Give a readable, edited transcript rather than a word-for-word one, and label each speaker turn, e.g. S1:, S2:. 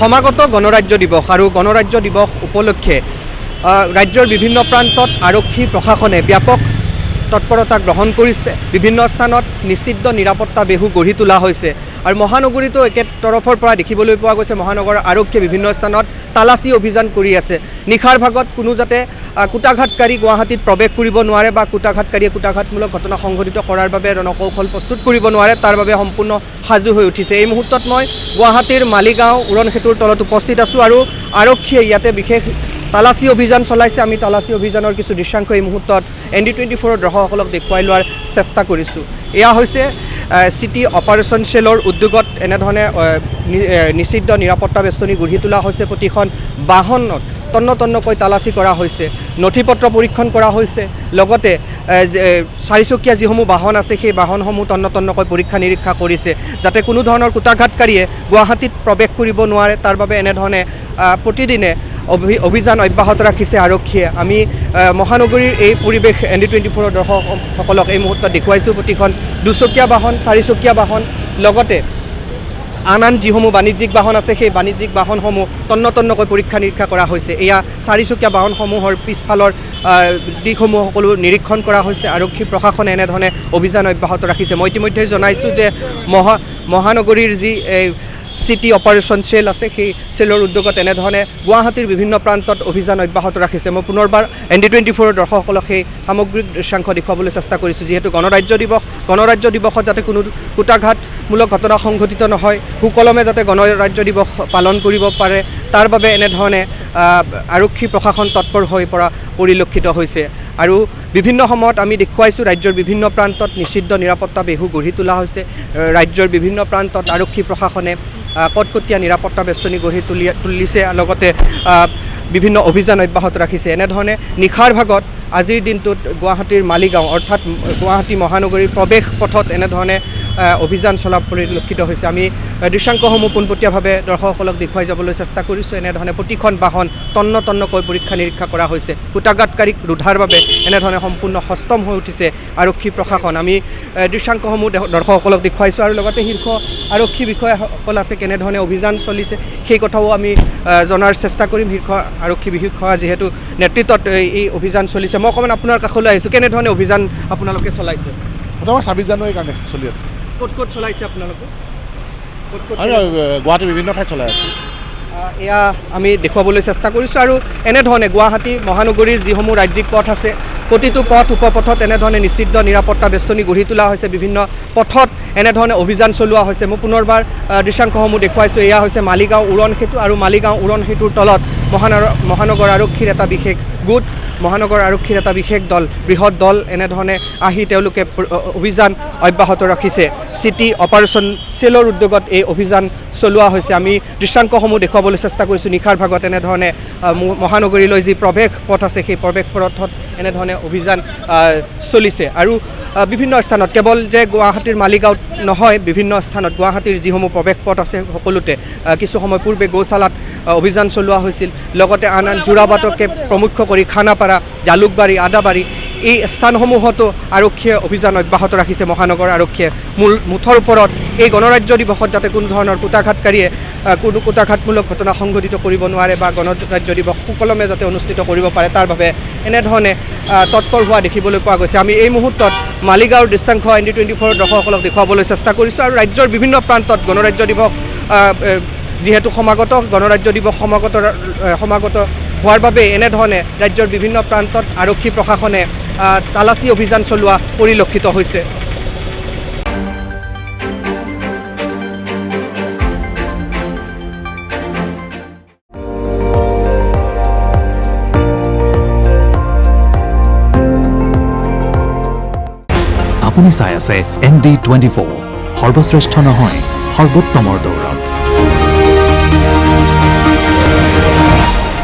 S1: সমাগত গণৰাজ্য দিৱস আৰু গণৰাজ্য দিৱস উপলক্ষে ৰাজ্যৰ বিভিন্ন প্ৰান্তত আৰক্ষী প্ৰশাসনে ব্যাপক তৎপৰতা গ্ৰহণ কৰিছে। বিভিন্ন স্থানত নিষিদ্ধ নিৰাপত্তা বেহু গঢ়ি তোলা হৈছে আৰু মহানগৰীতো একে তৰফৰ পৰা দেখিবলৈ পোৱা গৈছে মহানগৰ আৰক্ষীয়ে বিভিন্ন স্থানত তালাচী অভিযান কৰি আছে। নিশাৰ ভাগত কোনো যাতে কুটাঘাতকাৰী গুৱাহাটীত প্ৰৱেশ কৰিব নোৱাৰে বা কুটাঘাতকাৰীয়ে কুটাঘাতমূলক ঘটনা সংঘটিত কৰাৰ বাবে ৰণকৌশল প্ৰস্তুত কৰিব নোৱাৰে, তাৰ বাবে সম্পূৰ্ণ সাজু হৈ উঠিছে। এই মুহূৰ্তত মই গুৱাহাটীৰ মালিগাঁও উৰণ সেতুৰ তলত উপস্থিত আছোঁ আৰু আৰক্ষীয়ে ইয়াতে বিশেষ তালাচী অভিযান চলাইছে। আমি তালাচী অভিযানৰ কিছু দৃশ্যাংশ এই মুহূৰ্তত ND24 দৰ্শকসকলক দেখুৱাই লোৱাৰ চেষ্টা কৰিছোঁ। এয়া হৈছে চিটি অপাৰেশ্যন চেলৰ উদ্যোগত এনেধৰণে নিষিদ্ধ নিৰাপত্তা বেষ্টনী গঢ়ি তোলা হৈছে। প্ৰতিখন বাহনত তন্নকৈ তালাচী কৰা হৈছে, নথি পত্ৰ পৰীক্ষণ কৰা হৈছে, লগতে চাৰিচকীয়া যিসমূহ বাহন আছে সেই বাহনসমূহ তন্নকৈ পৰীক্ষা নিৰীক্ষা কৰিছে যাতে কোনো ধৰণৰ কুটাঘাতকাৰীয়ে গুৱাহাটীত প্ৰৱেশ কৰিব নোৱাৰে। তাৰ বাবে এনেধৰণে প্ৰতিদিনে অভিযান অব্যাহত ৰাখিছে আৰক্ষীয়ে। আমি মহানগৰীৰ এই পৰিৱেশ ND24 দৰ্শকসকলক এই মুহূৰ্তত দেখুৱাইছোঁ। প্ৰতিখন দুচকীয়া বাহন, চাৰিচকীয়া বাহন, লগতে আন যিসমূহ বাণিজ্যিক বাহন আছে সেই বাণিজ্যিক বাহনসমূহ তন্নকৈ পৰীক্ষা নিৰীক্ষা কৰা হৈছে। এয়া চাৰিচকীয়া বাহনসমূহৰ পিছফালৰ দিশসমূহ সকলো নিৰীক্ষণ কৰা হৈছে। আৰক্ষী প্ৰশাসনে এনেধৰণে অভিযান অব্যাহত ৰাখিছে। মই ইতিমধ্যে জনাইছোঁ যে মহানগৰীৰ যি চিটি অপাৰেশ্যন চেল আছে সেই চেলৰ উদ্যোগত এনেধৰণে গুৱাহাটীৰ বিভিন্ন প্ৰান্তত অভিযান অব্যাহত ৰাখিছে। মই পুনৰবাৰ ND24 দৰ্শকসকলক সেই সামগ্ৰিক দৃশ্যাংশ দেখুৱাবলৈ চেষ্টা কৰিছোঁ। যিহেতু গণৰাজ্য দিৱসত যাতে কোনো কুটাঘাতমূলক ঘটনা সংঘটিত নহয়, সুকলমে যাতে গণৰাজ্য দিৱস পালন কৰিব পাৰে, তাৰ বাবে এনেধৰণে আৰক্ষী প্ৰশাসন তৎপৰ হৈ পৰা পৰিলক্ষিত হৈছে। আৰু বিভিন্ন সময়ত আমি দেখুৱাইছোঁ ৰাজ্যৰ বিভিন্ন প্ৰান্তত নিষিদ্ধ নিৰাপত্তা বেহু গঢ়ি তোলা হৈছে। ৰাজ্যৰ বিভিন্ন প্ৰান্তত আৰক্ষী প্ৰশাসনে কটকটীয়া নিৰাপত্তা বেষ্টনী গঢ়ি তুলিছে, লগতে বিভিন্ন অভিযান অব্যাহত ৰাখিছে। এনেধৰণে নিশাৰ ভাগত আজিৰ দিনটোত গুৱাহাটীৰ মালিগাঁও অৰ্থাৎ গুৱাহাটী মহানগৰীৰ প্ৰৱেশ পথত এনেধৰণে অভিযান চলা পৰিলক্ষিত হৈছে। আমি দৃশ্যাংশসমূহ পোনপটীয়াভাৱে দৰ্শকসকলক দেখুৱাই যাবলৈ চেষ্টা কৰিছোঁ। এনেধৰণে প্ৰতিখন বাহন তন্নকৈ পৰীক্ষা নিৰীক্ষা কৰা হৈছে। কুটাঘাতকাৰীক ৰোধাৰ বাবে এনেধৰণে সম্পূৰ্ণ সষ্টম হৈ উঠিছে আৰক্ষী প্ৰশাসন। আমি দৃশ্যাংশসমূহ দৰ্শকসকলক দেখুৱাইছোঁ আৰু লগতে শীৰ্ষ আৰক্ষী বিষয়াসকল আছে, কেনেধৰণে অভিযান চলিছে সেই কথাও আমি জনাৰ চেষ্টা কৰিম। শীৰ্ষ আৰক্ষী বিষয়া যিহেতু নেতৃত্বত এই অভিযান চলিছে, মই অকণমান আপোনাৰ কাষলৈ আহিছোঁ। কেনেধৰণে অভিযান আপোনালোকে চলাইছে?
S2: প্ৰথমে 26 জানুৱাৰীৰ কাৰণে চলি আছে।
S1: ক'ত চলাইছে আপোনালোকে?
S2: গুৱাহাটীৰ বিভিন্ন ঠাইত চলাই আছোঁ।
S1: এয়া আমি দেখুৱাবলৈ চেষ্টা কৰিছোঁ। আৰু এনেধৰণে গুৱাহাটী মহানগৰীৰ যিসমূহ ৰাজ্যিক পথ আছে প্ৰতিটো পথ উপপথত এনেধৰণে নিষিদ্ধ নিৰাপত্তা বেষ্টনী গঢ়ি তোলা হৈছে। বিভিন্ন পথত এনেধৰণে অভিযান চলোৱা হৈছে। মই পুনৰবাৰ দৃশ্যাংশসমূহ দেখুৱাইছোঁ। এয়া হৈছে মালিগাঁও উৰণ সেতু আৰু মালিগাঁও উৰণ সেতুৰ তলত মহানগৰ আৰক্ষীৰ এটা বিশেষ গোট, মহানগৰ আৰক্ষীৰ এটা বিশেষ দল, বৃহৎ দল এনেধৰণে আহি তেওঁলোকে অভিযান অব্যাহত ৰাখিছে। চিটি অপাৰেশ্যন চেলৰ উদ্যোগত এই অভিযান চলোৱা হৈছে। আমি দৃশ্যাংশসমূহ দেখুৱাবলৈ চেষ্টা কৰিছোঁ। নিশাৰ ভাগত এনেধৰণে মহানগৰীলৈ যি প্ৰৱেশ পথ আছে সেই প্ৰৱেশ পথত এনেধৰণে অভিযান চলিছে। আৰু বিভিন্ন স্থানত, কেৱল যে গুৱাহাটীৰ মালিগাঁৱত নহয়, বিভিন্ন স্থানত গুৱাহাটীৰ যিসমূহ প্ৰৱেশ পথ আছে সকলোতে কিছু সময় পূৰ্বে গৌচালাত অভিযান চলোৱা হৈছিল। লগতে আন যোৰাবাটকে প্ৰমুখ্য কৰি খানাপাৰা, জালুকবাৰী, আদাবাৰী এই স্থানসমূহতো আৰক্ষীয়ে অভিযান অব্যাহত ৰাখিছে। মহানগৰ আৰক্ষীয়ে মুঠৰ ওপৰত এই গণৰাজ্য দিৱসত যাতে কোনো ধৰণৰ কুটাঘাতকাৰীয়ে কোনো কুটাঘাতমূলক ঘটনা সংঘটিত কৰিব নোৱাৰে বা গণৰাজ্য দিৱস সুকলমে যাতে অনুষ্ঠিত কৰিব পাৰে, তাৰ বাবে এনেধৰণে তৎপৰ হোৱা দেখিবলৈ পোৱা গৈছে। আমি এই মুহূৰ্তত মালিগাঁৱৰ দৃশ্যাংশ ND24 দৰ্শকসকলক দেখুৱাবলৈ চেষ্টা কৰিছোঁ। আৰু ৰাজ্যৰ বিভিন্ন প্ৰান্তত গণৰাজ্য দিৱস যিহেতু গণৰাজ্য দিৱস সমাগত হোৱাৰ বাবে এনেধৰণে ৰাজ্যৰ বিভিন্ন প্ৰান্তত আৰক্ষী প্ৰশাসনে তালাচী অভিযান চলোৱা পৰিলক্ষিত হৈছে।
S3: আপুনি চাই আছে ND24, সৰ্বশ্ৰেষ্ঠ নহয়, সৰ্বোত্তমৰ দৌৰত।